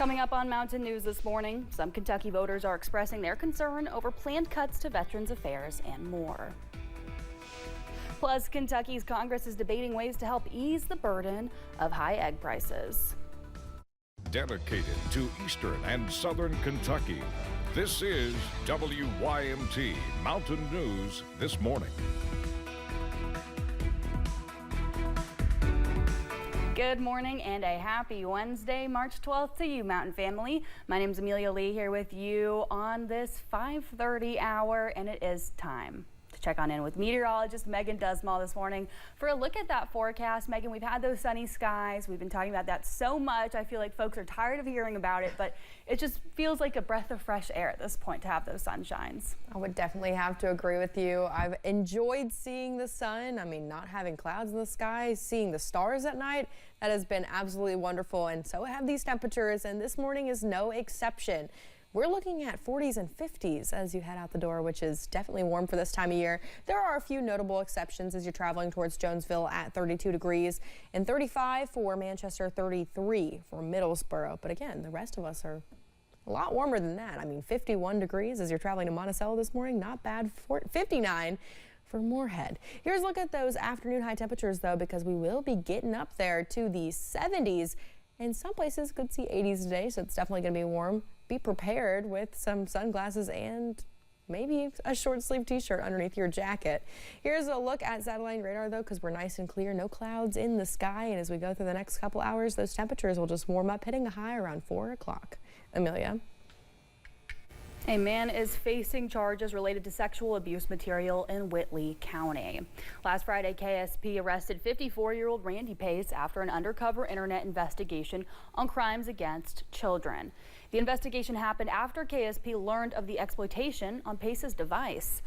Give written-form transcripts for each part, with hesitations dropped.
Coming up on Mountain News this morning, some Kentucky voters are expressing their concern over planned cuts to Veterans Affairs and more. Plus, Kentucky's Congress is debating ways to help ease the burden of high egg prices. Dedicated to Eastern and Southern Kentucky, this is WYMT Mountain News this morning. Good morning and a happy Wednesday, March 12th to you, Mountain family. My name is Amelia Lee here with you on this 5:30 hour, and it is time to check on in with meteorologist Megan Dusmall this morning for a look at that forecast. Megan, we've had those sunny skies. We've been talking about that so much. I feel like folks are tired of hearing about it, but it just feels like a breath of fresh air at this point to have those sunshines. I would definitely have to agree with you. I've enjoyed seeing the sun. I mean, not having clouds in the sky, seeing the stars at night. That has been absolutely wonderful, and so have these temperatures, and this morning is no exception. We're looking at 40s and 50s as you head out the door, which is definitely warm for this time of year. There are a few notable exceptions as you're traveling towards Jonesville at 32 degrees and 35 for Manchester, 33 for Middlesboro. But again, the rest of us are a lot warmer than that. I mean, 51 degrees as you're traveling to Monticello this morning. Not bad. 59 for Moorhead. Here's a look at those afternoon high temperatures, though, because we will be getting up there to the 70s. And some places could see 80s today, so it's definitely going to be warm. Be prepared with some sunglasses and maybe a short sleeve t-shirt underneath your jacket. Here's a look at satellite radar, though, because we're nice and clear, no clouds in the sky. And as we go through the next couple hours, those temperatures will just warm up, hitting a high around 4 o'clock. Amelia. A man is facing charges related to sexual abuse material in Whitley County. Last Friday, KSP arrested 54-year-old Randy Pace after an undercover internet investigation on crimes against children. The investigation happened after KSP learned of the exploitation on Pace's device.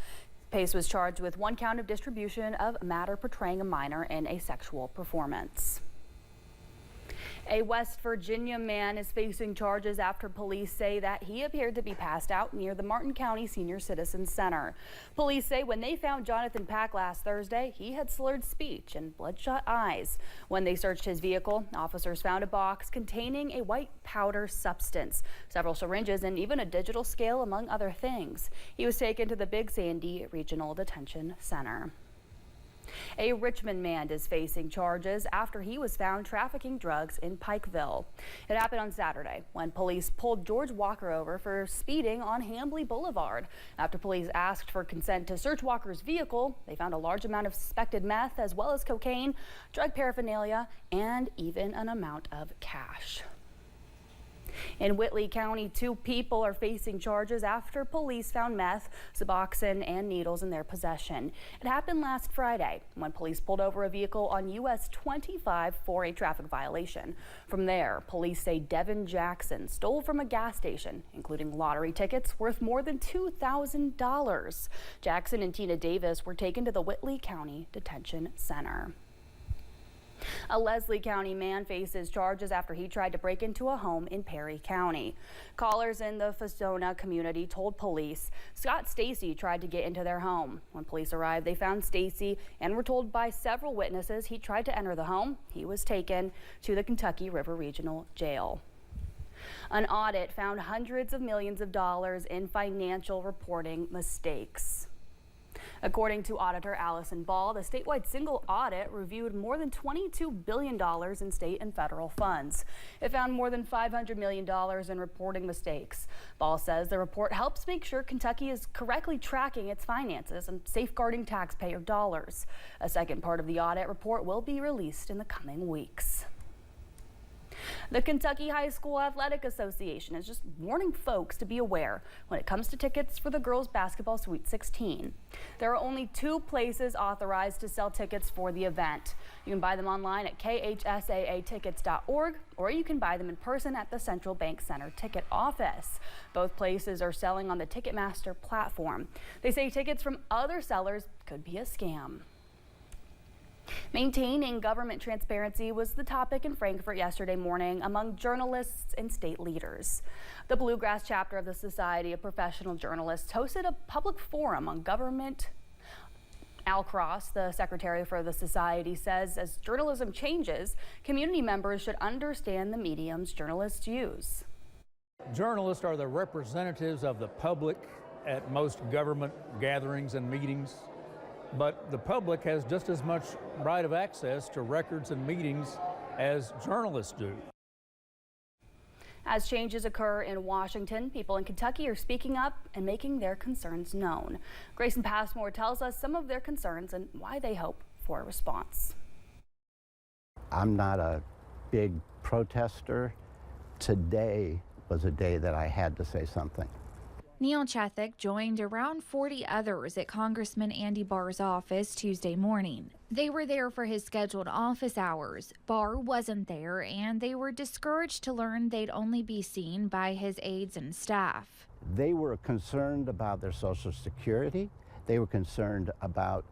Pace was charged with 1 count of distribution of matter portraying a minor in a sexual performance. A West Virginia man is facing charges after police say that he appeared to be passed out near the Martin County Senior Citizen Center. Police say when they found Jonathan Pack last Thursday, he had slurred speech and bloodshot eyes. When they searched his vehicle, officers found a box containing a white powder substance, several syringes, and even a digital scale, among other things. He was taken to the Big Sandy Regional Detention Center. A Richmond man is facing charges after he was found trafficking drugs in Pikeville. It happened on Saturday when police pulled George Walker over for speeding on Hambly Boulevard. After police asked for consent to search Walker's vehicle, they found a large amount of suspected meth as well as cocaine, drug paraphernalia, and even an amount of cash. In Whitley County, 2 people are facing charges after police found meth, Suboxone, and needles in their possession. It happened last Friday when police pulled over a vehicle on US 25 for a traffic violation. From there, police say Devin Jackson stole from a gas station, including lottery tickets worth more than $2,000. Jackson and Tina Davis were taken to the Whitley County Detention Center. A Leslie County man faces charges after he tried to break into a home in Perry County. Callers in the Fazona community told police Scott Stacy tried to get into their home. When police arrived, they found Stacy and were told by several witnesses he tried to enter the home. He was taken to the Kentucky River Regional Jail. An audit found hundreds of millions of dollars in financial reporting mistakes. According to auditor Allison Ball, the statewide single audit reviewed more than $22 billion in state and federal funds. It found more than $500 million in reporting mistakes. Ball says the report helps make sure Kentucky is correctly tracking its finances and safeguarding taxpayer dollars. A second part of the audit report will be released in the coming weeks. The Kentucky High School Athletic Association is just warning folks to be aware when it comes to tickets for the girls' basketball Sweet 16. There are only 2 places authorized to sell tickets for the event. You can buy them online at khsaatickets.org, or you can buy them in person at the Central Bank Center ticket office. Both places are selling on the Ticketmaster platform. They say tickets from other sellers could be a scam. Maintaining government transparency was the topic in Frankfort yesterday morning among journalists and state leaders. The Bluegrass chapter of the Society of Professional Journalists hosted a public forum on government. Al Cross, the secretary for the society, says as journalism changes, community members should understand the mediums journalists use. Journalists are the representatives of the public at most government gatherings and meetings, but the public has just as much right of access to records and meetings as journalists do. As changes occur in Washington, people in Kentucky are speaking up and making their concerns known. Grayson Passmore tells us some of their concerns and why they hope for a response. I'm not a big protester. Today was a day that I had to say something. Neil Chethek joined around 40 others at Congressman Andy Barr's office Tuesday morning. They were there for his scheduled office hours. Barr wasn't there, and they were discouraged to learn they'd only be seen by his aides and staff. They were concerned about their Social Security. They were concerned about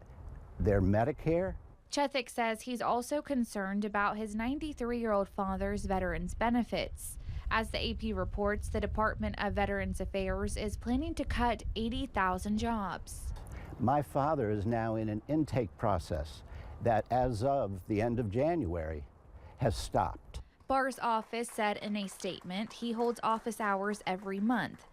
their Medicare. Chethek says he's also concerned about his 93-year-old father's veterans benefits. As the AP reports, the Department of Veterans Affairs is planning to cut 80,000 jobs. My father is now in an intake process that, as of the end of January, has stopped. Barr's office said in a statement he holds office hours every month.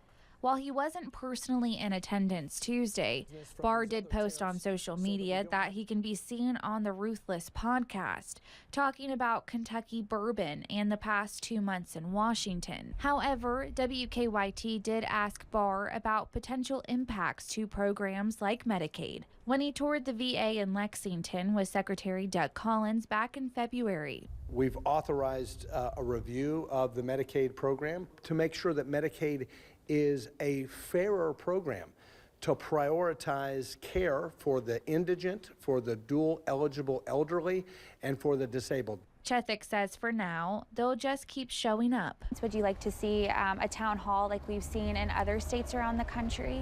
While he wasn't personally in attendance Tuesday, Barr did post on social media that he can be seen on the Ruthless podcast, talking about Kentucky bourbon and the past 2 months in Washington. However, WKYT did ask Barr about potential impacts to programs like Medicaid when he toured the VA in Lexington with Secretary Doug Collins back in February. We've authorized a review of the Medicaid program to make sure that Medicaid is a fairer program to prioritize care for the indigent, for the dual eligible elderly, and for the disabled. Chethek says for now, they'll just keep showing up. Would you like to see a town hall like we've seen in other states around the country?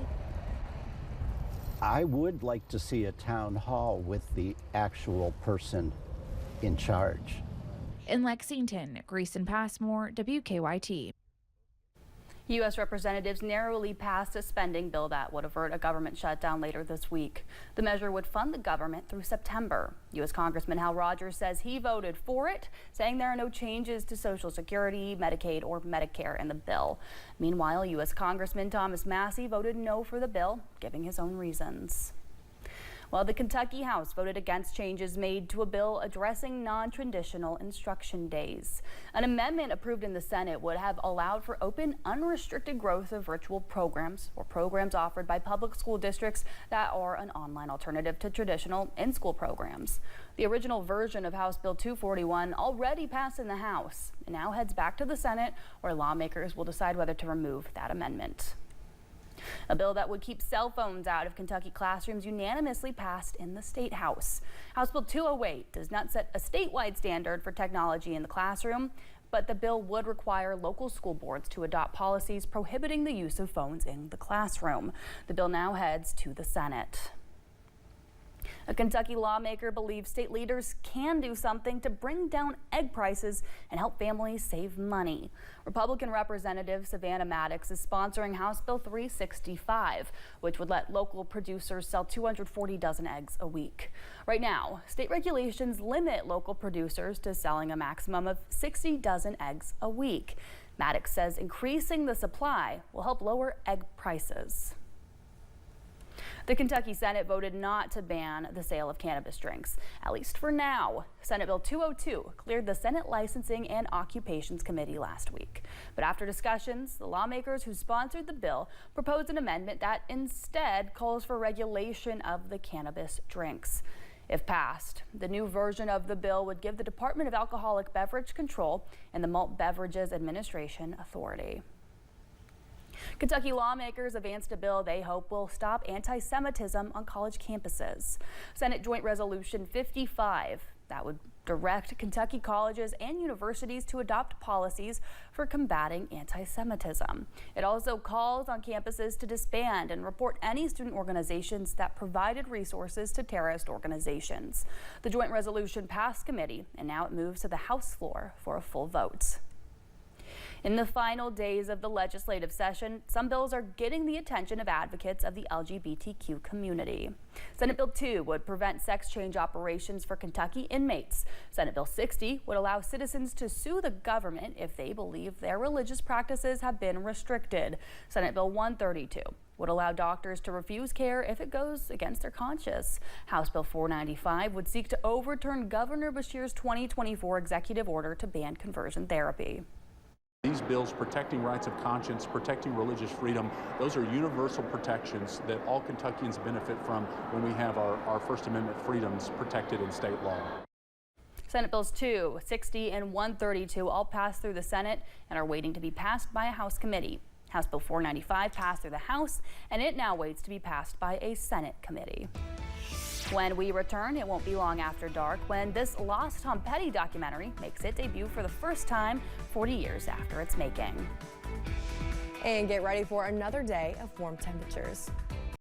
I would like to see a town hall with the actual person in charge. In Lexington, Grayson Passmore, WKYT. U.S. representatives narrowly passed a spending bill that would avert a government shutdown later this week. The measure would fund the government through September. U.S. Congressman Hal Rogers says he voted for it, saying there are no changes to Social Security, Medicaid, or Medicare in the bill. Meanwhile, U.S. Congressman Thomas Massie voted no for the bill, giving his own reasons. Well, the Kentucky House voted against changes made to a bill addressing non-traditional instruction days. An amendment approved in the Senate would have allowed for open, unrestricted growth of virtual programs or programs offered by public school districts that are an online alternative to traditional in-school programs. The original version of House Bill 241 already passed in the House and now heads back to the Senate, where lawmakers will decide whether to remove that amendment. A bill that would keep cell phones out of Kentucky classrooms unanimously passed in the State House. House Bill 208 does not set a statewide standard for technology in the classroom, but the bill would require local school boards to adopt policies prohibiting the use of phones in the classroom. The bill now heads to the Senate. A Kentucky lawmaker believes state leaders can do something to bring down egg prices and help families save money. Republican Representative Savannah Maddox is sponsoring House Bill 365, which would let local producers sell 240 dozen eggs a week. Right now, state regulations limit local producers to selling a maximum of 60 dozen eggs a week. Maddox says increasing the supply will help lower egg prices. The Kentucky Senate voted not to ban the sale of cannabis drinks, at least for now. Senate Bill 202 cleared the Senate Licensing and Occupations Committee last week. But after discussions, the lawmakers who sponsored the bill proposed an amendment that instead calls for regulation of the cannabis drinks. If passed, the new version of the bill would give the Department of Alcoholic Beverage Control and the Malt Beverages Administration authority. Kentucky lawmakers advanced a bill they hope will stop anti-Semitism on college campuses. Senate Joint Resolution 55 that would direct Kentucky colleges and universities to adopt policies for combating anti-Semitism. It also calls on campuses to disband and report any student organizations that provided resources to terrorist organizations. The joint resolution passed committee, and now it moves to the House floor for a full vote. In the final days of the legislative session, some bills are getting the attention of advocates of the LGBTQ community. Senate Bill 2 would prevent sex change operations for Kentucky inmates. Senate Bill 60 would allow citizens to sue the government if they believe their religious practices have been restricted. Senate Bill 132 would allow doctors to refuse care if it goes against their conscience. House Bill 495 would seek to overturn Governor Beshear's 2024 executive order to ban conversion therapy. These bills protecting rights of conscience, protecting religious freedom, those are universal protections that all Kentuckians benefit from when we have our First Amendment freedoms protected in state law. Senate Bills 2, 60, and 132 all passed through the Senate and are waiting to be passed by a House committee. House Bill 495 passed through the House, and it now waits to be passed by a Senate committee. When we return, it won't be long after dark when this Lost Tom Petty documentary makes its debut for the first time 40 years after its making. And get ready for another day of warm temperatures.